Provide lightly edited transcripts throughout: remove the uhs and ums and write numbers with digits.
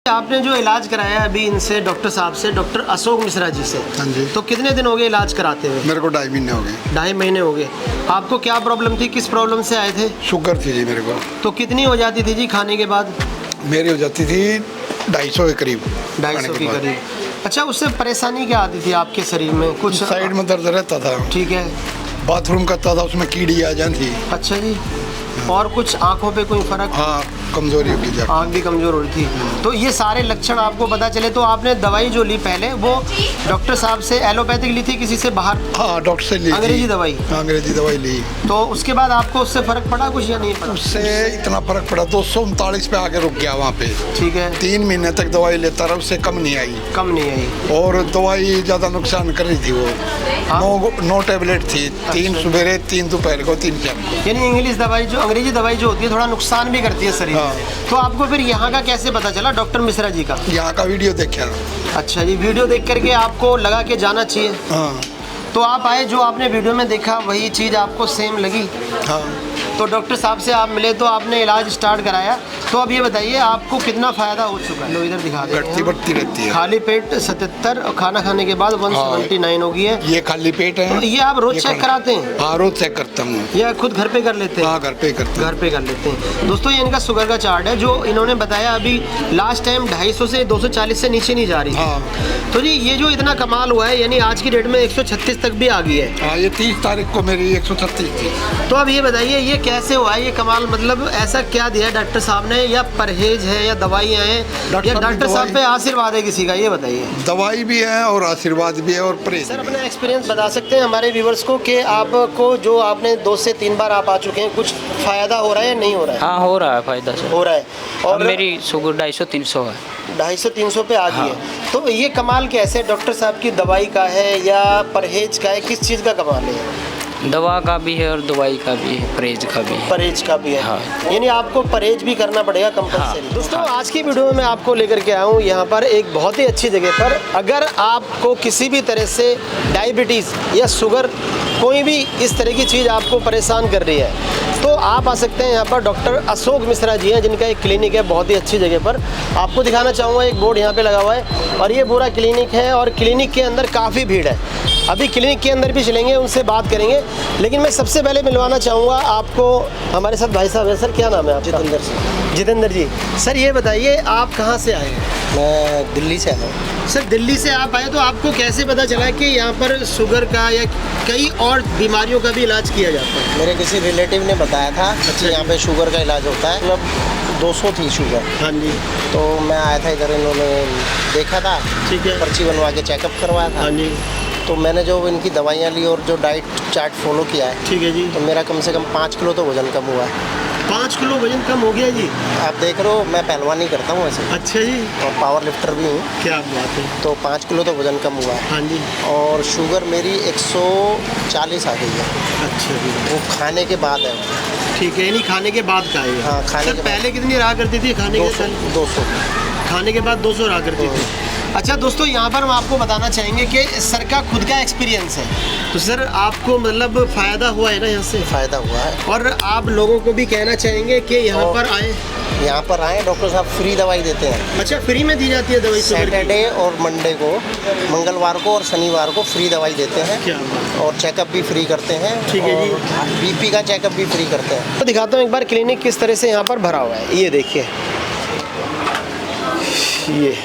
आपने जो इलाज कराया अभी इनसे डॉक्टर साहब से, डॉक्टर अशोक मिश्रा जी से, हाँ जी। तो कितने दिन हो गए इलाज कराते हुए? मेरे को 2.5 महीने हो गए। 2.5 महीने हो गए। आपको क्या प्रॉब्लम थी, किस प्रॉब्लम से आए थे? शुगर थी जी मेरे को। तो कितनी हो जाती थी जी खाने के बाद? मेरी हो जाती थी 250 के करीब। 250 के करीब। अच्छा, उससे परेशानी क्या आती थी आपके शरीर में? कुछ साइड में दर्द रहता था। ठीक है। बाथरूम करता था, उसमें कीड़ी आ जाती। अच्छा जी। और कुछ आंखों पे कोई फर्क? हाँ, कमजोरी होगी जाती। आँख भी कमज़ोर हो रही थी। तो ये सारे लक्षण आपको पता चले तो आपने दवाई जो ली पहले वो डॉक्टर साहब से एलोपैथिक ली थी, किसी से बाहर? हाँ, डॉक्टर से ली। अंग्रेजी दवाई? अंग्रेजी दवाई ली। तो उसके बाद आपको उससे फर्क पड़ा कुछ या नहीं पड़ा? उससे इतना फर्क पड़ा, 239 पे आके रुक गया वहाँ पे। ठीक है। 3 महीने तक दवाई लेता रहा, उससे कम नहीं आई। कम नहीं आई। और दवाई ज़्यादा नुकसान कर रही थी वो। हाँ? 9 टैबलेट थी। 3 सवेरे, 3 दोपहर को, 3 शाम। यानी इंग्लिश दवाई जो अंग्रेजी दवाई जो होती है थोड़ा नुकसान भी करती है शरीर हाँ। में। तो आपको फिर यहाँ का कैसे पता चला डॉक्टर मिश्रा जी का? यहाँ का वीडियो देखा। अच्छा जी, वीडियो देख करके आपको लगा के जाना चाहिए। हाँ तो आप आए, जो आपने वीडियो में देखा वही चीज़ आपको सेम लगी? हाँ। तो डॉक्टर साहब से आप मिले तो आपने इलाज स्टार्ट कराया। तो अब ये बताइए आपको कितना फ़ायदा हो चुका है? लो इधर दिखा दें। घटती बढ़ती रहती है। खाली पेट 77 और खाना खाने के बाद 179 हो गई है। ये खाली पेट है। तो ये आप रोज चेक कराते हैं? हाँ, रोज चेक करता हूँ। या खुद घर पे कर लेते हैं? हाँ, घर पे करता हूँ। घर पे कर लेते हैं। दोस्तों ये इनका शुगर का चार्ट है जो इन्होंने बताया। अभी लास्ट टाइम 250 से 240 से नीचे नहीं जा रही। हाँ। तो जी ये जो इतना कमाल हुआ है, यानी आज की डेट में 136 तक भी आ गई है। हाँ, ये 30 तारीख को मेरी 136 थी। तो अब ये बताइए ये कैसे हुआ है ये कमाल? मतलब ऐसा क्या दिया है डॉक्टर साहब ने, या परहेज है या दवाइयाँ हैं या डॉक्टर साहब पे आशीर्वाद है किसी का? ये बताइए। दवाई भी है और आशीर्वाद भी है और परहेज। सर अपना एक्सपीरियंस बता सकते हैं हमारे व्यूवर्स को कि आपको जो आपने 2 से 3 बार आप आ चुके हैं, कुछ फ़ायदा हो रहा है या नहीं हो रहा है? हाँ, हो रहा है फायदा से। हो रहा है। और अब मेरी शुगर 250-300 है। 250-300 पे आ गई है। तो ये कमाल कैसे, डॉक्टर साहब की दवाई का है या परहेज का है, किस चीज़ का कमाल है? दवा का भी है और दवाई का भी है, परहेज का भी है। परहेज का भी है। हाँ। यानी आपको परहेज भी करना पड़ेगा कंपलसरी। हाँ। दोस्तों आज की वीडियो में मैं आपको लेकर के आया हूँ यहाँ पर एक बहुत ही अच्छी जगह पर। अगर आपको किसी भी तरह से डायबिटीज़ या शुगर, कोई भी इस तरह की चीज़ आपको परेशान कर रही है तो आप आ सकते हैं यहाँ पर। डॉक्टर अशोक मिश्रा जी हैं जिनका एक क्लिनिक है बहुत ही अच्छी जगह पर। आपको दिखाना चाहूँगा, एक बोर्ड यहाँ पे लगा हुआ है और ये पूरा क्लिनिक है और क्लिनिक के अंदर काफ़ी भीड़ है। अभी क्लिनिक के अंदर भी चलेंगे, उनसे बात करेंगे, लेकिन मैं सबसे पहले मिलवाना चाहूँगा आपको हमारे साथ भाई साहब है। सर क्या नाम है आपका? जितेंद्र सिंह। जितेंद्र जी, सर ये बताइए आप कहाँ से आए हैं? मैं दिल्ली से आया हूँ। सर दिल्ली से आप आए तो आपको कैसे पता चला कि यहाँ पर शुगर का या कई और बीमारियों का भी इलाज किया जाता है? मेरे किसी रिलेटिव ने बताया था कि यहाँ पे शुगर का इलाज होता है। मतलब 200 थी शुगर। हाँ जी। तो मैं आया था इधर, इन्होंने देखा था, ठीक है। पर्ची बनवा के चेकअप करवाया था। हाँ जी। तो मैंने जो इनकी दवाइयाँ ली और जो डाइट चार्ट फॉलो किया है, ठीक है जी। तो मेरा कम से कम 5 किलो तो वज़न कम हुआ है। 5 किलो वजन कम हो गया जी? आप देख रहे हो, मैं पहलवानी करता हूँ वैसे अच्छा जी। और पावर लिफ्टर भी हूँ। क्या बात है। तो 5 किलो तो वज़न कम हुआ है। हाँ जी। और शुगर मेरी 140 आ गई है। अच्छा जी। वो खाने के बाद है। ठीक है, यानी खाने के बाद का है? हाँ, खाने सर के बाद। पहले कितनी रहा करती थी खाने के साथ? 200। खाने के बाद 200 रहा करती थी। अच्छा दोस्तों, यहाँ पर हम आपको बताना चाहेंगे कि सर का खुद का एक्सपीरियंस है। तो सर आपको मतलब फ़ायदा हुआ है ना यहाँ से? फ़ायदा हुआ है। और आप लोगों को भी कहना चाहेंगे कि यहाँ और पर आए? यहाँ पर आए, डॉक्टर साहब फ्री दवाई देते हैं। अच्छा, फ्री में दी जाती है दवाई? सैटरडे और मंडे को, मंगलवार को और शनिवार को फ्री दवाई देते हैं। क्या बात। और चेकअप भी फ्री करते हैं। ठीक है जी। और बीपी का चेकअप भी फ्री करते हैं। तो दिखाता हूँ एक बार क्लिनिक किस तरह से यहाँ पर भरा हुआ है। ये देखिए, ये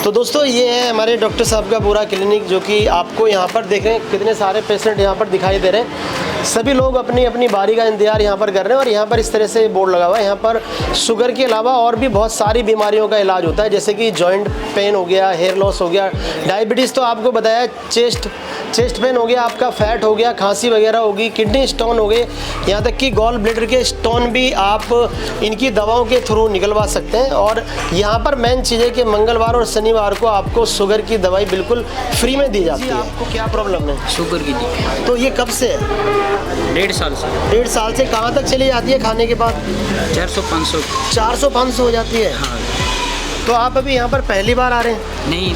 तो दोस्तों ये है हमारे डॉक्टर साहब का पूरा क्लिनिक, जो कि आपको यहाँ पर देख रहे हैं कितने सारे पेशेंट यहाँ पर दिखाई दे रहे हैं। सभी लोग अपनी अपनी बारी का इंतजार यहाँ पर कर रहे हैं। और यहाँ पर इस तरह से बोर्ड लगा हुआ है। यहाँ पर शुगर के अलावा और भी बहुत सारी बीमारियों का इलाज होता है, जैसे कि जॉइंट पेन हो गया, हेयर लॉस हो गया, डायबिटीज़ तो आपको बताया, चेस्ट पेन हो गया, आपका फैट हो गया, खांसी वगैरह होगी, किडनी स्टोन हो गए, यहाँ तक कि गॉल ब्लैडर के स्टोन भी आप इनकी दवाओं के थ्रू निकलवा सकते हैं। और यहाँ पर मेन चीज़ है कि मंगलवार और शनिवार को आपको शुगर की दवाई बिल्कुल फ्री में दी जाती है। आपको क्या प्रॉब्लम है? शुगर की दी। तो ये कब से है? 1.5 साल से। 1.5 साल से। कहाँ तक चली जाती है खाने के बाद? 400-500। 400-500 हो जाती है। हाँ। तो आप अभी यहाँ पर पहली बार आ रहे हैं? नहीं,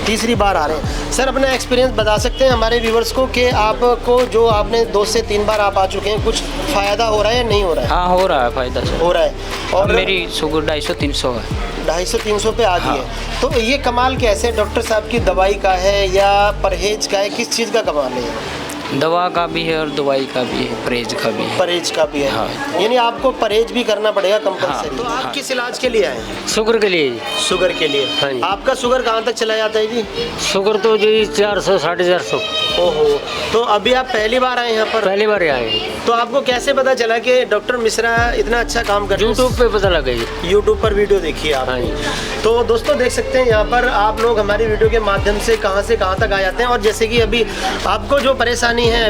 तीसरी बार आ रहे हैं। सर अपना एक्सपीरियंस बता सकते हैं हमारे व्यूवर्स को कि आपको जो आपने 2 से 3 बार आप आ चुके हैं, कुछ फ़ायदा हो रहा है या नहीं हो रहा है? हाँ, हो रहा है फ़ायदा सर। हो रहा है। और मेरी शुगर 250-300 है। 250-300 पे आ गई है। तो ये कमाल कैसे है? डॉक्टर साहब की दवाई का है या परहेज का है, किस चीज़ का कमाल है? दवा का भी है और दवाई का भी है, परहेज का भी है। परहेज का भी है। हाँ। यानी आपको परहेज भी करना पड़ेगा कंपलसरी। हाँ। तो आप किस इलाज के लिए आए हैं? शुगर के लिए। शुगर के लिए। हाँ जी। आपका शुगर कहाँ तक चला जाता है जी? शुगर तो जी 400 450। ओहो, तो अभी आप पहली बार आए यहाँ पर? पहली बार आए। तो आपको कैसे पता चला कि डॉक्टर मिश्रा इतना अच्छा काम कर रहे हैं? यूट्यूब पे पता लगा जी। यूट्यूब पर वीडियो देखी आप? हाँ जी। तो दोस्तों देख सकते हैं यहाँ पर आप लोग हमारी वीडियो के माध्यम से कहाँ तक आ जाते हैं। और जैसे कि अभी आपको जो परेशानी है,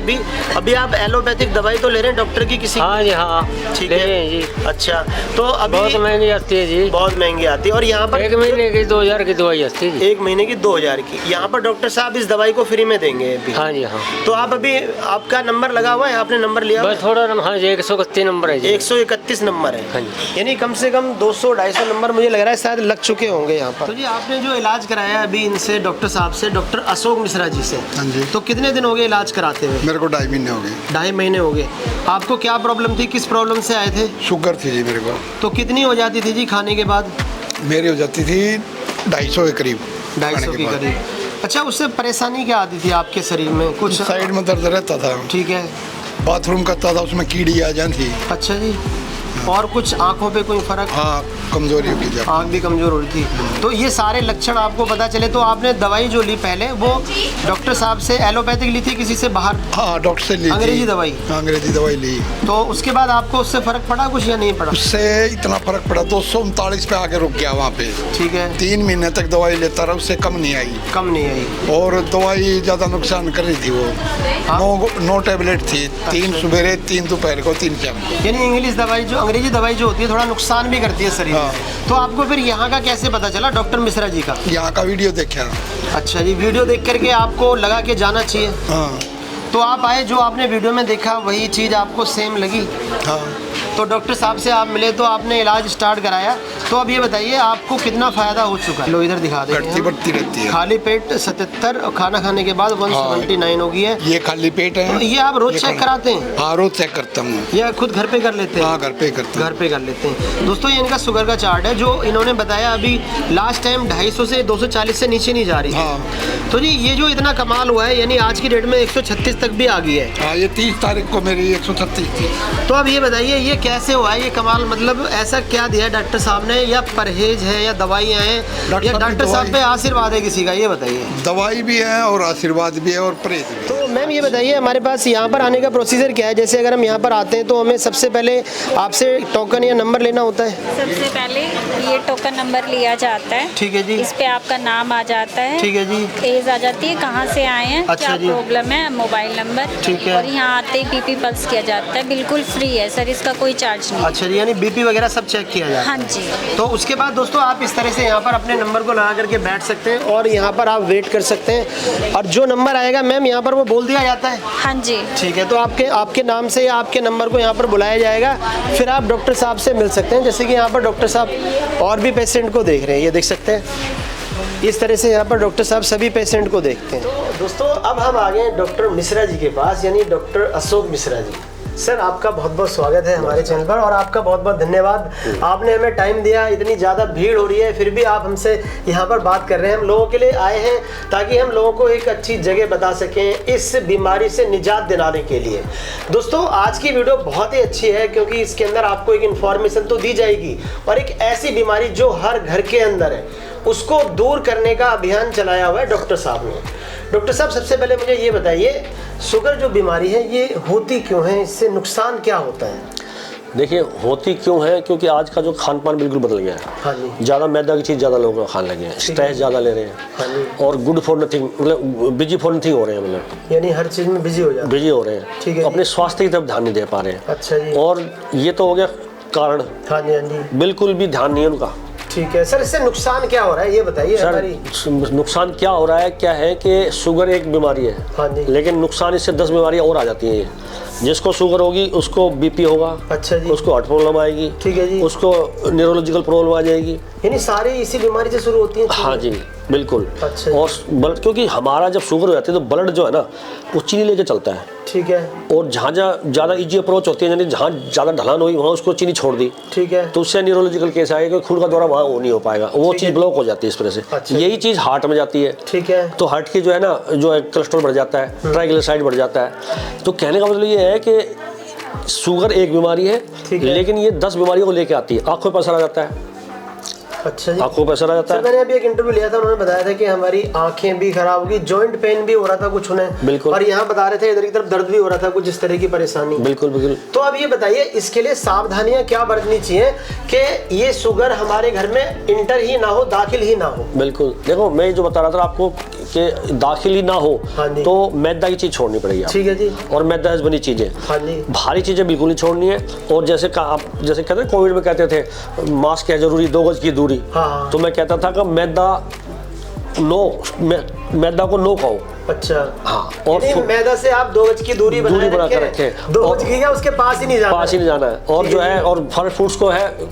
अभी आप एलोपैथिक दवाई तो ले रहे हैं डॉक्टर की किसी? हाँ जी, हाँ ठीक ले है रहे हैं जी। अच्छा, तो अभी बहुत महंगी आती है जी। बहुत महंगी आती है। और यहाँ पर 1 महीने की 2000 की दवाई आती है जी। 1 महीने की 2000 की। यहाँ पर डॉक्टर साहब इस दवाई को फ्री में देंगे अभी? हाँ जी, हाँ। तो आप अभी आपका नंबर लगा हुआ है, आपने नंबर लिया? बस थोड़ा हाँ जी, 131 नंबर है जी। 131 नंबर है। हाँ जी। यानी कम से कम 200-250 नंबर मुझे लग रहा है शायद लग चुके होंगे यहाँ पर। तो जी आपने जो इलाज कराया अभी इनसे, डॉक्टर साहब से, डॉक्टर अशोक मिश्रा जी से, हाँ जी। तो कितने दिन हो गए इलाज कराते हुए? मेरे को 2.5 महीने हो गए। 2.5 महीने हो गए। आपको क्या प्रॉब्लम थी, किस प्रॉब्लम से आए थे? शुगर थी जी मेरे को। तो कितनी हो जाती थी जी खाने के बाद? मेरी हो जाती थी 250 के करीब। 250 के करीब। अच्छा, उससे परेशानी क्या आती थी आपके शरीर में? कुछ साइड में दर्द रहता था। ठीक है। बाथरूम करता था, उसमें कीड़ी आ जाती थी। अच्छा जी। और कुछ आंखों पे कोई फर्क? हाँ, कमजोरी हो गई। आँख भी कमज़ोर हो रही थी। तो ये सारे लक्षण आपको पता चले, तो आपने दवाई जो ली पहले वो डॉक्टर साहब से एलोपैथिक ली थी किसी से बाहर? हाँ, डॉक्टर से ली थी। अंग्रेजी दवाई? अंग्रेजी दवाई ली। तो उसके बाद आपको उससे फ़र्क पड़ा कुछ या नहीं पड़ा? उससे इतना फर्क पड़ा, 239 पे आके रुक गया वहाँ पे। ठीक है। 3 महीने तक दवाई लेता रहा, उससे कम नहीं आई। कम नहीं आई? और दवाई ज़्यादा नुकसान कर रही थी वो। हाँ? 9 टैबलेट थी। 3 सवेरे, 3 दोपहर को, 3 शाम को। यानी इंग्लिश दवाई जो अंग्रेजी दवाई जो होती है थोड़ा नुकसान भी करती है शरीर में। हाँ। तो आपको फिर यहाँ का कैसे पता चला डॉक्टर मिश्रा जी का? यहाँ का वीडियो देखा। अच्छा जी, वीडियो देख करके आपको लगा के जाना चाहिए। हाँ। तो आप आए, जो आपने वीडियो में देखा वही चीज़ आपको सेम लगी? हाँ। तो डॉक्टर साहब से आप मिले तो आपने इलाज स्टार्ट कराया। तो अब ये बताइए आपको कितना फ़ायदा हो चुका है? लो इधर दिखा देंगे। घटती बढ़ती रहती है। खाली पेट 77 और खाना खाने के बाद 179 हो गई है। ये खाली पेट है। तो ये आप रोज चेक कराते हैं? हाँ, रोज चेक करता हूँ। या खुद घर पे कर लेते हैं? हाँ, घर पे करता हूँ। घर पे कर लेते हैं। दोस्तों ये इनका शुगर का चार्ट है जो इन्होंने बताया। अभी लास्ट टाइम 250 से 240 से नीचे नहीं जा रही है। हाँ। तो जी ये जो इतना कमाल हुआ है, यानी आज की डेट में 136 तक भी आ गई है। हाँ, ये 30 तारीख को मेरी 136 थी। तो अब ये बताइए ये कैसे हुआ है ये कमाल? मतलब ऐसा क्या दिया है डॉक्टर साहब ने, या परहेज है या दवाइयाँ हैं या डॉक्टर साहब पे आशीर्वाद है किसी का? ये बताइए। दवाई भी है और आशीर्वाद भी है और परहेज भी। तो मैम ये बताइए हमारे पास यहाँ पर आने का प्रोसीजर क्या है? जैसे अगर हम यहाँ पर आते हैं तो हमें सबसे पहले आपसे टोकन या नंबर लेना होता है? सबसे पहले ये टोकन नंबर लिया जाता है। ठीक है जी। इस पे आपका नाम आ जाता है। ठीक है जी। एज आ जाती है, कहाँ से आए हैं, अच्छा क्या जी। प्रॉब्लम है, मोबाइल नंबर। ठीक है। और यहाँ आते ही बीपी पल्स किया जाता है, बिल्कुल फ्री है सर, इसका कोई चार्ज नहीं। अच्छा जी, यानी बीपी वगैरह सब चेक किया जाता है? हाँ जी। तो उसके बाद दोस्तों आप इस तरह से यहाँ पर अपने नंबर को लगा करके बैठ सकते हैं और यहाँ पर आप वेट कर सकते हैं। और जो नंबर आएगा मैम यहाँ पर वो बोल दिया जाता है? हाँ जी। ठीक है। तो आपके नाम से या आपके नंबर को यहाँ पर बुलाया जाएगा, फिर आप डॉक्टर साहब से मिल सकते हैं। जैसे कि यहाँ पर डॉक्टर साहब और भी पेशेंट को देख रहे हैं, ये देख सकते हैं। इस तरह से यहाँ पर डॉक्टर साहब सभी पेशेंट को देखते हैं। तो दोस्तों अब हम आ गए डॉक्टर मिश्रा जी के पास, यानी डॉक्टर अशोक मिश्रा जी। सर आपका बहुत बहुत स्वागत है हमारे चैनल पर और आपका बहुत बहुत धन्यवाद, आपने हमें टाइम दिया। इतनी ज़्यादा भीड़ हो रही है फिर भी आप हमसे यहाँ पर बात कर रहे हैं। हम लोगों के लिए आए हैं ताकि हम लोगों को एक अच्छी जगह बता सकें इस बीमारी से निजात दिलाने के लिए। दोस्तों आज की वीडियो बहुत ही अच्छी है क्योंकि इसके अंदर आपको एक इन्फॉर्मेशन तो दी जाएगी और एक ऐसी बीमारी जो हर घर के अंदर है उसको दूर करने का अभियान चलाया हुआ है डॉक्टर साहब ने। डॉक्टर साहब सबसे पहले मुझे ये बताइए, शुगर जो बीमारी है ये होती क्यों है, इससे नुकसान क्या होता है? देखिए होती क्यों है, क्योंकि आज का जो खान पान बिल्कुल बदल गया है। हाँ जी। ज़्यादा मैदा की चीज़ ज़्यादा लोग खाने लगे हैं, स्ट्रेस ज़्यादा ले रहे हैं। हाँ जी। और गुड फॉर नथिंग, मतलब बिजी फॉर नथिंग हो रहे हैं, मतलब यानी हर चीज़ में बिजी हो जाते हैं। बिजी हो रहे ठीक हैं, है अपने स्वास्थ्य की तरफ ध्यान नहीं दे पा रहे हैं। अच्छा जी। और ये तो हो गया कारण। हाँ जी, हाँ जी। बिल्कुल भी ध्यान नहीं है उनका। ठीक है सर, इससे नुकसान क्या हो रहा है ये बताइए हमारी। सर नुकसान क्या हो रहा है, क्या है कि शुगर एक बीमारी है। हाँ जी। लेकिन नुकसान इससे 10 बीमारियाँ और आ जाती हैं। जिसको शुगर होगी उसको बीपी होगा, अच्छा जी, उसको हार्ट प्रॉब्लम आएगी, ठीक है जी, उसको न्यूरोलॉजिकल प्रॉब्लम आ जाएगी। यानी सारी इसी बीमारी से शुरू होती है। हाँ जी बिल्कुल। अच्छा। और ब्लड, क्योंकि हमारा जब शुगर हो जाती है तो ब्लड जो है ना वो चीनी लेके चलता है, ठीक है, और जहाँ जहाँ ज़्यादा इजी अप्रोच होती है, यानी जहाँ ज़्यादा ढलान हुई वहाँ उसको चीनी छोड़ दी, ठीक है, तो उससे न्यूरोलॉजिकल केस आएगा, खून का दौरा वहाँ नहीं हो पाएगा, वो चीज़ ब्लॉक हो जाती है इस तरह से। अच्छा। यही चीज़ हार्ट में जाती है, ठीक है, तो हार्ट की जो है ना, जो है कोलेस्ट्रॉल बढ़ जाता है, ट्राइग्लिसराइड बढ़ जाता है। तो कहने का मतलब ये है कि शुगर एक बीमारी है, लेकिन ये 10 बीमारियों को लेके आती है। आंखों पर असर आ जाता है, अच्छा जी, आंखों पर असर आ जाता है। मैंने अभी एक इंटरव्यू लिया था, उन्होंने बताया था कि हमारी आंखें भी खराब होगी, जॉइंट पेन भी हो रहा था कुछ उन्हें, बिल्कुल। और यहाँ बता रहे थे इधर की तरफ दर्द भी हो रहा था, कुछ इस तरह की परेशानी। बिल्कुल बिल्कुल। तो अब ये बताइए इसके लिए सावधानियां क्या बरतनी चाहिए कि ये शुगर हमारे घर में इंटर ही ना हो, दाखिल ही ना हो। बिल्कुल, देखो मैं जो बता रहा था आपको कि दाखिल ही ना हो, हाँ जी, तो मैदा की चीज़ छोड़नी पड़ेगी आपको। ठीक है जी, और मैदा से बनी चीज़ें, हाँ जी, भारी चीज़ें बिल्कुल नहीं छोड़नी है। और जैसे आप जैसे कहते हैं कोविड में कहते थे मास्क है जरूरी, 2 गज की दूरी, हाँ, तो मैं कहता था कि मैदा को नो खाओ। अच्छा, हाँ, और मैदा से आप 2 गज की दूरी बना कर रखें, 2 गज की, उसके पास ही नहीं जाना है। और जो है, और फल फ्रूट्स को है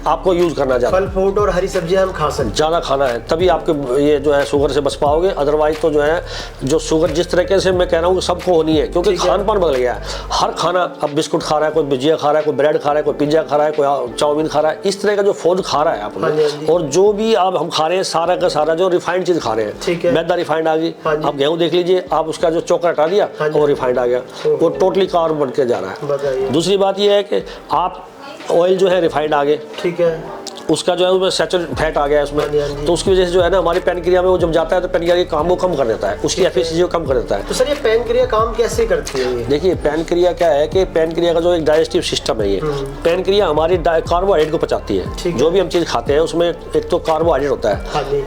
आपको यूज करना ज़्यादा, फल फ्रूट और हरी सब्जियां हम खा सकते, ज़्यादा खाना है, तभी आपके ये जो है शुगर से बच पाओगे। अदरवाइज तो जो है, जो शुगर जिस तरीके से मैं कह रहा हूँ कि सबको होनी है, क्योंकि खान पान बदल गया है। हर खाना, अब बिस्कुट खा रहा है कोई, भुजिया खा रहा है कोई, ब्रेड खा रहा है कोई, पिज्जा खा रहा है कोई, चाउमीन खा रहा है, इस तरह का जो फूड खा रहा है आप लोग। और जो भी आप हम खा रहे हैं सारा का सारा जो रिफाइंड चीज़ खा रहे हैं, मैदा रिफाइंड आ गई। आप गेहूँ देख लीजिए, आप उसका जो चोकर हटा दिया वो रिफाइंड आ गया, वो टोटली कार्ब बन के जा रहा है। दूसरी बात ये है कि आप ऑयल जो है रिफाइंड आ गए, ठीक है, उसका जो है उसमें सैचुरेटेड फैट आ गया है उसमें, तो उसकी वजह से जो है ना हमारी पैनक्रिया में वो जब जाता है तो पैनक्रिया के काम को कम कर देता है, उसकी एफिशिएंसी को कम कर देता है। तो सर ये पैनक्रिया काम कैसे करती है? देखिए पैनक्रिया क्या है कि पैनक्रिया का जो एक डाइजेस्टिव सिस्टम है, ये पैनक्रिया हमारी कार्बोहाइड्रेट को पचाती है। जो भी हम चीज़ खाते हैं उसमें एक तो कार्बोहाइड्रेट होता है,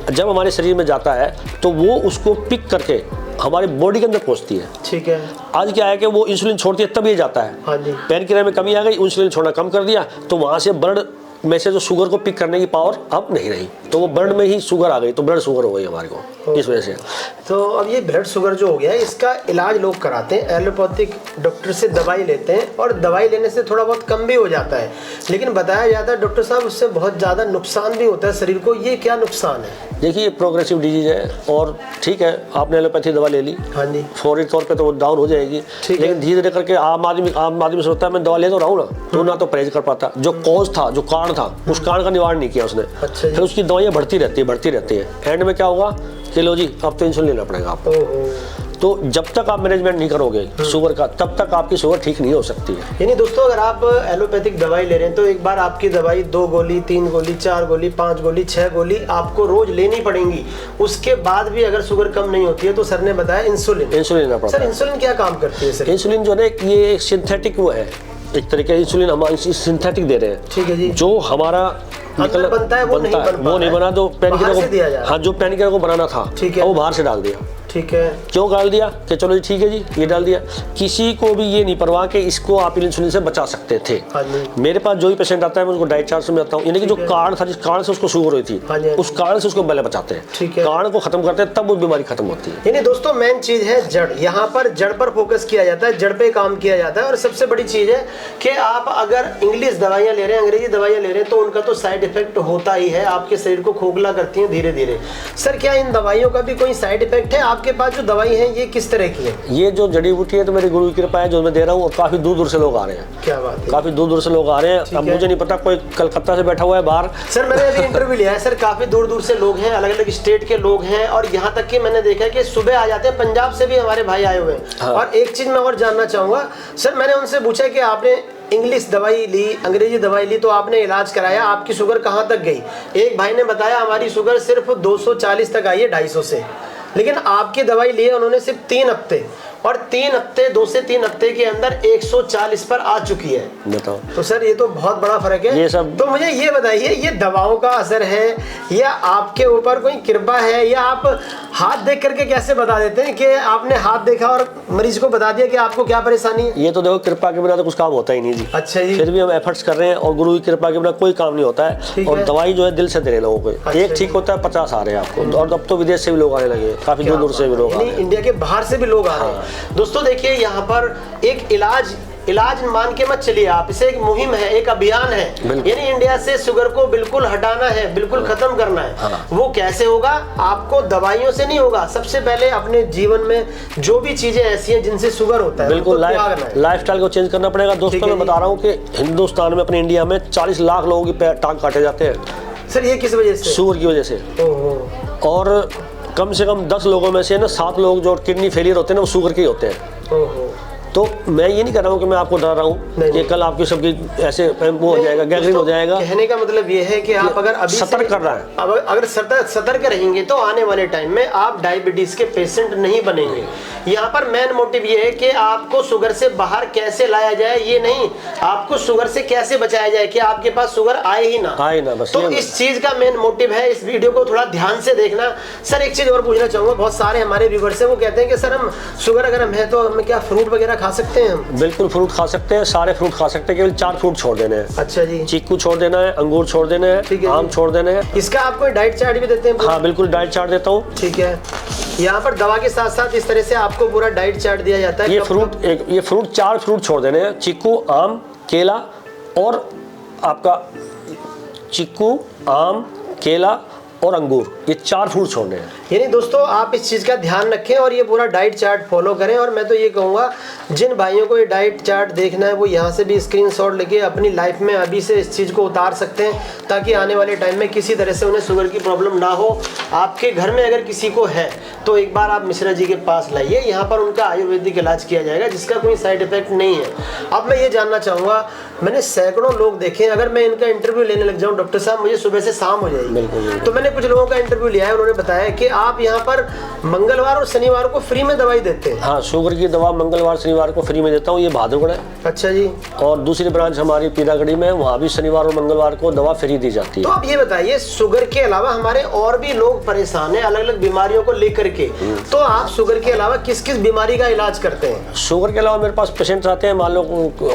जब हमारे शरीर में जाता है तो वो उसको पिक करके हमारे बॉडी के अंदर पहुंचती है, ठीक है। आज क्या है कि वो इंसुलिन छोड़ती है तब ये जाता है, पैनक्रिया में कमी आ गई, इंसुलिन छोड़ना कम कर दिया, तो वहाँ से ब्लड में से जो शुगर को पिक करने की पावर अब नहीं रही, तो वो ब्लड में ही शुगर आ गई, तो ब्लड शुगर हो गई हमारे को इस वजह से। तो अब ये ब्लड शुगर जो हो गया है, इसका इलाज लोग कराते हैं, एलोपैथिक डॉक्टर से दवाई लेते हैं, और दवाई लेने से थोड़ा बहुत कम भी हो जाता है, लेकिन बताया जाता है डॉक्टर साहब उससे बहुत ज़्यादा नुकसान भी होता है शरीर को। ये क्या नुकसान है? देखिए प्रोग्रेसिव डिजीज है, और ठीक है आपने एलोपैथी दवा ले ली, हाँ जी, फौरी तौर पे तो वो डाउन हो जाएगी, लेकिन धीरे धीरे करके आम आदमी सोचता है मैं दवा ले तो रहा हूँ ना, तो ना तो परहेज कर पाता। जो कॉज था, जो कारण था, उस कारण का निवारण नहीं किया उसने, फिर उसकी दवाइयाँ बढ़ती रहती है, एंड में क्या होगा कि लो जी अब तो इंसुलिन लेना पड़ेगा आपको। तो जब तक आप मैनेजमेंट नहीं करोगे शुगर का, तब तक आपकी शुगर ठीक नहीं हो सकती है। यानी दोस्तों अगर आप एलोपैथिक दवाई ले रहे हैं तो एक बार आपकी दवाई 2 गोली, 3 गोली, 4 गोली, 5 गोली, 6 गोली आपको रोज लेनी पड़ेंगी। उसके बाद भी अगर शुगर कम नहीं होती है तो सर ने बताया इंसुलिन लेना पड़ता है। सर इंसुलिन क्या काम करती है? सर इंसुलिन जो है ये सिंथेटिक वो है, एक तरीके इंसुलिन हम सिंथेटिक दे रहे हैं, ठीक है जी, जो हमारा बनता है वो नहीं बना, तो पैनक्रिया को, हाँ जो पैनक्रिया को बनाना था वो बाहर से डाल दिया, ठीक है। क्यों डाल दिया कि चलो जी ठीक है जी ये डाल दिया, किसी को भी ये नहीं परवाह कि इसको आप इंसुलिन से बचा सकते थे। मेरे पास जो भी पेशेंट आता है मैं उसको डाइट चार्ट में बताता हूँ, यानी कि जो कारण था, जिस कारण से उसको शुगर हुई थी, उस कारण से उसको पहले बचाते हैं, कारण को खत्म करते हैं, तब वो बीमारी खत्म होती है। यानी दोस्तों मेन चीज है जड़, यहाँ पर जड़ पर फोकस किया जाता है, जड़ पे काम किया जाता है। और सबसे बड़ी चीज है कि आप अगर इंग्लिश दवाइयाँ ले रहे हैं, अंग्रेजी दवाइयाँ ले रहे हैं, तो उनका तो साइड इफेक्ट होता ही है, आपके शरीर को खोखला करती है धीरे धीरे। सर क्या इन दवाइयों का भी कोई साइड इफेक्ट है? आपके पास जो दवाई है ये किस तरह की है? ये जो जड़ी बूटी है तो मेरी गुरु की कृपा है जो मैं दे रहा हूँ, और काफी दूर दूर से लोग आ रहे हैं। क्या बात है, काफी दूर दूर से लोग आ रहे हैं। अब मुझे नहीं पता कोई कलकत्ता से बैठा हुआ है बाहर। सर मैंने अभी इंटरव्यू लिया है सर, काफी दूर दूर से लोग हैं, अलग अलग स्टेट के लोग हैं, और यहाँ तक कि मैंने देखा है कि सुबह आ जाते हैं, पंजाब से भी हमारे भाई आए हुए हैं। और एक चीज मैं और जानना चाहूंगा सर, मैंने उनसे पूछा कि आपने इंग्लिश दवाई ली, अंग्रेजी दवाई ली, तो आपने इलाज कराया, आपकी शुगर कहाँ तक गई? एक भाई ने बताया हमारी शुगर सिर्फ 240 तक आई है 250 से, लेकिन आपकी दवाई ली है उन्होंने सिर्फ 3 हफ्ते, और 3 हफ्ते 2 से 3 हफ्ते के अंदर 140 पर आ चुकी है। बताओ तो सर ये तो बहुत बड़ा फर्क है। ये सब तो मुझे ये बताइए, ये दवाओं का असर है या आपके ऊपर कोई कृपा है, या आप हाथ देख करके कैसे बता देते हैं कि आपने हाथ देखा और मरीज को बता दिया कि आपको क्या परेशानी है? ये तो देखो कृपा के बिना तो कुछ काम होता ही नहीं जी। अच्छा जी। फिर भी हम एफर्ट्स कर रहे हैं, और गुरु की कृपा के बिना कोई काम नहीं होता है। और दवाई जो है दिल से दे रहे लोगों को, एक ठीक होता है 50 आ रहे हैं आपको, और अब तो विदेश से भी लोग आने लगे, काफी दूर दूर से भी लोग, इंडिया के बाहर से भी लोग आ रहे हैं। दोस्तों देखिए यहाँ पर एक इलाज मान के मत चलिए आप, इसे एक मुहिम है, एक अभियान है, यानी इंडिया से शुगर को बिल्कुल हटाना है, बिल्कुल खत्म करना है। वो कैसे होगा? आपको दवाइयों से नहीं होगा। सबसे पहले अपने जीवन में जो भी चीजें ऐसी हैं जिनसे शुगर होता है, बिल्कुल लाइफस्टाइल को चेंज करना पड़ेगा। दोस्तों मैं बता रहा हूँ कि हिंदुस्तान में, अपने इंडिया में 40 लाख लोगों की टांग काटे जाते हैं सर। ये किस वजह से? शुगर की वजह से। और कम से कम 10 लोगों में से ना 7 लोग जो किडनी फेलियर होते हैं ना, वो शुगर के ही होते हैं। तो मैं ये नहीं कर रहा हूँ कि मैं आपको डरा रहा हूँ कि कल आपकी सबकी ऐसे वो हो जाएगा, गैंग्रीन हो जाएगा। कहने का मतलब ये है कि आप अगर अभी सतर्क कर रहा है, अगर सतर्क रहेंगे तो आने वाले टाइम में आप डायबिटीज के पेशेंट नहीं बनेंगे। यहाँ पर मेन मोटिव ये है कि आपको शुगर से बाहर कैसे लाया जाए, ये नहीं, आपको शुगर से कैसे बचाया जाए कि आपके पास शुगर आए ही ना बस। तो इस चीज का मेन मोटिव है। इस वीडियो को थोड़ा ध्यान से देखना। सर एक चीज और पूछना चाहूंगा, बहुत सारे हमारे व्यूअर्स हैं वो कहते हैं कि सर हम शुगर अगर हम है तो हम क्या फ्रूट वगैरह खा सकते हैं? हम बिल्कुल फ्रूट खा सकते हैं, सारे फ्रूट खा सकते हैं, केवल 4 फ्रूट छोड़ देने हैं। अच्छा जी। चीकू छोड़ देना है, अंगूर छोड़ देने हैं, आम छोड़ देने हैं। इसका आपको डाइट चार्ट भी देते हैं? हाँ बिल्कुल डाइट चार्ट देता हूँ। ठीक है, यहाँ पर दवा के साथ साथ इस तरह से आपको पूरा डाइट चार्ट दिया जाता है। ये फ्रूट 4 फ्रूट छोड़ देने हैं, चीकू, आम, केला और आपका चीकू, आम, केला और अंगूर, ये 4 फ्रूट छोड़ने हैं। यानी दोस्तों आप इस चीज़ का ध्यान रखें और ये पूरा डाइट चार्ट फॉलो करें। और मैं तो ये कहूँगा जिन भाइयों को ये डाइट चार्ट देखना है वो यहाँ से भी स्क्रीनशॉट लेके अपनी लाइफ में अभी से इस चीज़ को उतार सकते हैं, ताकि आने वाले टाइम में किसी तरह से उन्हें शुगर की प्रॉब्लम ना हो। आपके घर में अगर किसी को है तो एक बार आप मिश्रा जी के पास लाइए, यहाँ पर उनका आयुर्वेदिक इलाज किया जाएगा जिसका कोई साइड इफेक्ट नहीं है। अब मैं ये जानना चाहूँगा, मैंने सैकड़ों लोग देखे, अगर मैं इनका इंटरव्यू लेने लग जाऊँ डॉक्टर साहब, मुझे सुबह से शाम हो जाएगी। तो मैंने कुछ लोगों का इंटरव्यू लिया है, उन्होंने बताया कि आप यहाँ पर मंगलवार और शनिवार को फ्री में दवाई देते हैं। हाँ, शुगर की दवा मंगलवार शनिवार को फ्री में देता हूँ, ये बहादुरगढ़ है। अच्छा जी। और दूसरी ब्रांच हमारी पीरागढ़ी में, वहाँ भी शनिवार और मंगलवार को दवा फ्री दी जाती है। तो आप ये बताइए, शुगर के अलावा हमारे और भी लोग परेशान हैं अलग अलग बीमारियों को लेकर के, तो आप शुगर के अलावा किस किस बीमारी का इलाज करते हैं? शुगर के अलावा मेरे पास पेशेंट्स आते हैं, मान लो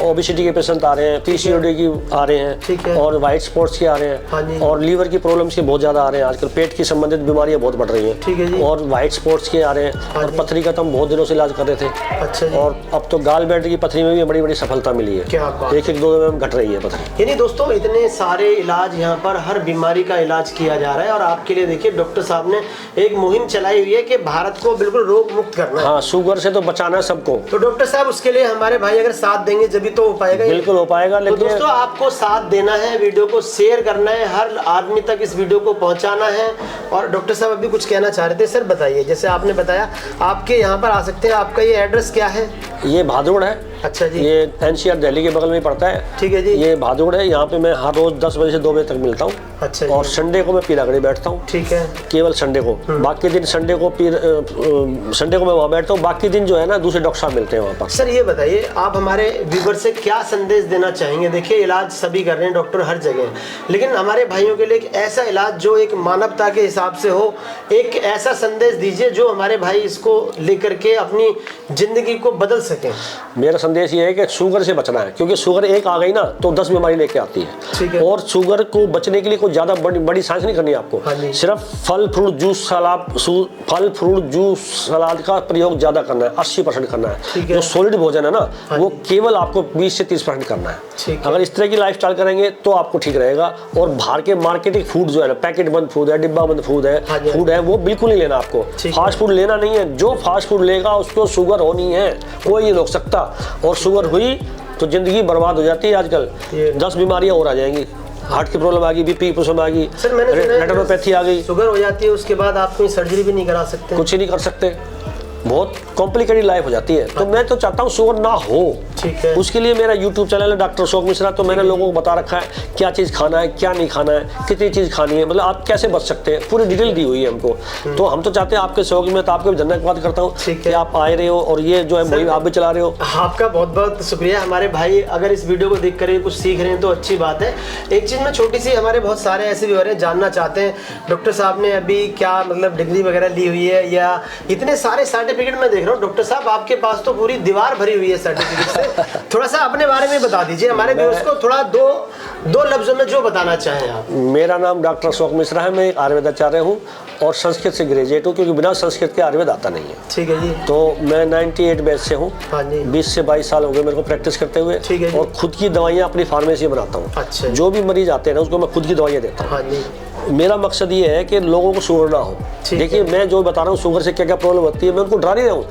ओबेसिटी के पेशेंट आ रहे हैं, पीसीओडी की आ रहे हैं, और व्हाइट स्पॉट्स के आ रहे हैं, और लीवर की प्रॉब्लम्स के बहुत ज्यादा आ रहे हैं। आजकल पेट की संबंधित बीमारियां बहुत बढ़ रही हैं। ठीक है जी। और व्हाइट स्पॉट्स के आ रहे हैं, और पथरी का तो हम बहुत दिनों से इलाज कर रहे थे। अच्छा जी। और अब तो गाल बैठ की पथरी में भी बड़ी बड़ी सफलता मिली है। क्या बात। 1-2 में घट रही है पथरी। यानी दोस्तों इतने सारे इलाज यहाँ पर हर बीमारी का इलाज किया जा रहा है। और आपके लिए देखिए डॉक्टर साहब ने एक मुहिम चलाई हुई है कि भारत को बिल्कुल रोग मुक्त करना है। हाँ, शुगर से तो बचाना है सबको। तो डॉक्टर साहब उसके लिए हमारे भाई अगर साथ देंगे जब तो हो पाएगा। बिल्कुल हो पाएगा। तो दोस्तों आपको साथ देना है, वीडियो को शेयर करना है, हर आदमी तक इस वीडियो को पहुंचाना है। और डॉक्टर साहब अभी कुछ कहना चाह रहे थे, सर बताइए। जैसे आपने बताया आपके यहाँ पर आ सकते हैं, आपका ये एड्रेस क्या है? ये बहादुरगढ़ है। अच्छा जी। ये एनसीआर दिल्ली के बगल में पड़ता है। ठीक है जी। ये बहादुरगढ़ है। यहाँ पे मैं हर रोज 10 बजे से 2 बजे तक मिलता हूँ। अच्छा जी। और संडे को मैं पीरागढ़ी बैठता हूँ। ठीक है। केवल संडे को, बाकी दिन संडे को मैं वहाँ बैठता हूँ। बाकी दिन जो है ना दूसरे डॉक्टर साहब मिलते हैं वहाँ पर। सर ये बताइए आप हमारे व्यूवर से क्या संदेश देना चाहेंगे? देखिए इलाज सभी कर रहे हैं, डॉक्टर हर जगह, लेकिन हमारे भाइयों के लिए एक ऐसा इलाज जो एक मानवता के हिसाब से हो, एक ऐसा संदेश दीजिए जो हमारे भाई इसको लेकर के अपनी जिंदगी को बदल सकें। मेरा संदेश ये है कि शुगर से बचना है, क्योंकि शुगर एक आ गई ना तो 10 बीमारी लेके आती है। ठीक है। और शुगर को बचने के लिए कोई ज्यादा बड़ी साइंस नहीं करनी आपको। हाँ, सिर्फ फल फ्रूट जूस सलाद का प्रयोग ज्यादा करना है, 80% करना है। जो सॉलिड भोजन है ना वो केवल आपको 20 से 30% करना है। अगर इस तरह की लाइफस्टाइल करेंगे तो आपको ठीक रहेगा। और बाहर के मार्केटिंग फूड जो है ना, पैकेट बंद फूड है, डिब्बा बंद फूड है, वो बिल्कुल नहीं लेना आपको। फास्ट फूड लेना नहीं है। जो फास्ट फूड लेगा उसको शुगर होनी है, कोई नहीं रोक सकता। और शुगर हुई तो जिंदगी बर्बाद हो जाती है। आजकल 10 बीमारियां और आ जाएंगी। हार्ट की प्रॉब्लम आ गई, बीपी की प्रॉब्लम आ गई, रेटिनोपैथी आ गई। शुगर हो जाती है उसके बाद आप कोई सर्जरी भी नहीं करा सकते, कुछ ही नहीं कर सकते। बहुत कॉम्प्लिकेटेड लाइफ हो जाती है। तो मैं तो चाहता हूँ शुगर ना हो। ठीक है। उसके लिए मेरा यूट्यूब चैनल है डॉक्टर अशोक मिश्रा। तो मैंने लोगों को बता रखा है क्या चीज़ खाना है, क्या नहीं खाना है, कितनी चीज़ खानी है, मतलब आप कैसे बच सकते हैं, पूरी डिटेल दी हुई है हमको। तो हम तो चाहते हैं आपके सहयोग में, तो आपको भी धन्यवाद करता हूँ कि आप आए रहे हो और ये जो है मुहिम आप भी चला रहे हो। आपका बहुत बहुत शुक्रिया। हमारे भाई अगर इस वीडियो को देख कर कुछ सीख रहे हैं तो अच्छी बात है। एक चीज़ में छोटी सी, हमारे बहुत सारे ऐसे भी हो रहे हैं जानना चाहते हैं डॉक्टर साहब ने अभी क्या मतलब डिग्री वगैरह ली हुई है, या इतने सारे सर्टिफिकेट मैं देख रहा हूँ डॉक्टर साहब, आपके पास तो पूरी दीवार भरी हुई है सर्टिफिकेट से। थोड़ा सा अपने बारे में बता दीजिए हमारे व्यूअर्स को, थोड़ा दो लफ्जों में जो बताना चाहें आप। मेरा नाम डॉक्टर अशोक मिश्रा है, मैं एक आयुर्वेदाचार्य हूँ और संस्कृत से ग्रेजुएट हूँ, क्योंकि बिना संस्कृत के आयुर्वेद आता नहीं है। ठीक है जी। तो मैं 98 बैच से हूँ। हाँ जी। 20 से 22 साल हो गए मेरे को प्रैक्टिस करते हुए। ठीक है जी। और खुद की दवाइयाँ अपनी फार्मेसी में बनाता हूँ। अच्छा। जो भी मरीज आते हैं ना, उसको मैं खुद की दवाइयाँ देता हूँ। हाँ जी। मेरा मकसद ये है कि लोगों को शुगर ना हो। देखिए, मैं जो बता रहा हूँ शुगर से क्या क्या प्रॉब्लम होती है, मैं उनको डरा नहीं रहा हूँ,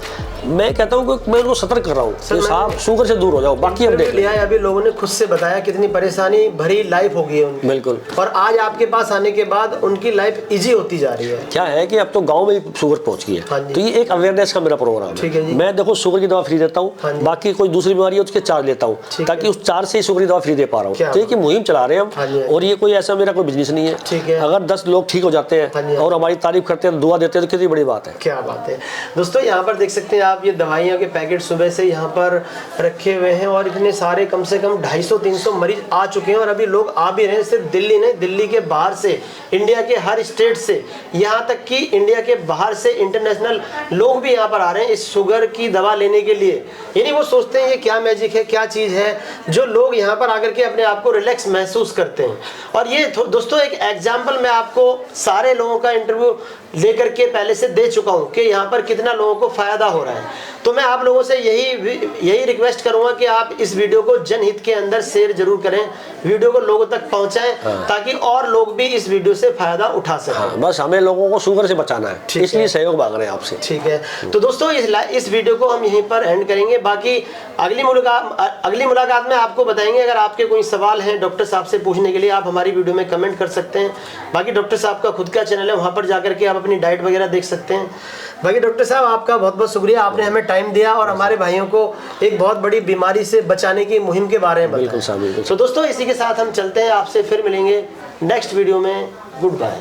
मैं कहता हूँ कि मैं उनको सतर्क कर रहा हूँ कि साहब शुगर से दूर हो जाओ, बाकी हम देख लिया है। अभी लोगों ने खुद से बताया कितनी परेशानी भरी लाइफ हो गई है उनकी। बिल्कुल। और आज आपके पास आने के बाद उनकी लाइफ इजी होती जा रही है। क्या है कि अब तो गांव में भी शुगर पहुंच गई हाँ है, जी। तो ये एक अवेयरनेस का मेरा प्रोग्राम ठीक है जी। मैं देखो शुगर की दवा फ्री देता हाँ हूँ, जी। बाकी कोई दूसरी बीमारी है उसके चार्ज लेता हूँ, ताकि उस चार्ज से ही शुगर की दवा फ्री दे पा रहा हूँ। तो ये मुहिम चला रहे हैं हाँ जी। हम, और ये कोई ऐसा मेरा कोई बिजनेस नहीं ठीक है। है। अगर 10 लोग ठीक हो जाते हाँ जी। हैं और हमारी तारीफ करते हैं, दुआ देते हैं, तो कितनी बड़ी बात है। क्या बात है दोस्तों, यहाँ पर देख सकते हैं आप, ये दवाइयों के पैकेट सुबह से यहाँ पर रखे हुए हैं और इतने सारे कम से कम 250-300 मरीज आ चुके हैं और अभी लोग आ भी रहे हैं। सिर्फ दिल्ली नहीं, दिल्ली के बाहर से, इंडिया के हर स्टेट से, यहाँ तक कि इंडिया के बाहर से इंटरनेशनल लोग भी यहाँ पर आ रहे हैं इस शुगर की दवा लेने के लिए। यानी वो सोचते हैं ये क्या मैजिक है, क्या चीज़ है, जो लोग यहाँ पर आकर के अपने आप को रिलैक्स महसूस करते हैं। और ये दोस्तों एक एग्जाम्पल मैं आपको सारे लोगों का इंटरव्यू लेकर के पहले से दे चुका हूँ कि यहाँ पर कितना लोगों को फायदा हो रहा है। तो मैं आप लोगों से यही रिक्वेस्ट करूंगा कि आप इस वीडियो को जनहित के अंदर शेयर जरूर करें, वीडियो को लोगों तक पहुंचाएं, ताकि और लोग भी इस वीडियो से फायदा उठा सकें। बस हमें लोगों को शुगर से बचाना है, इसलिए सहयोग मांग रहे हैं आपसे। ठीक है, तो दोस्तों इस वीडियो को हम यहीं पर एंड करेंगे। बाकी अगली मुलाकात में आपको बताएंगे। अगर आपके कोई सवाल हैं डॉक्टर साहब से पूछने के लिए, आप हमारी वीडियो में कमेंट कर सकते हैं। बाकी डॉक्टर साहब का खुद का चैनल है, वहाँ पर जाकर के आप अपनी डाइट वगैरह देख सकते हैं। बाकी डॉक्टर साहब आपका बहुत बहुत शुक्रिया, आपने हमें टाइम दिया और हमारे भाइयों को एक बहुत बड़ी बीमारी से बचाने की मुहिम के बारे में बताया। बिल्कुल साहब, बिल्कुल। तो दोस्तों इसी के साथ हम चलते हैं, आपसे फिर मिलेंगे नेक्स्ट वीडियो में। Good bye.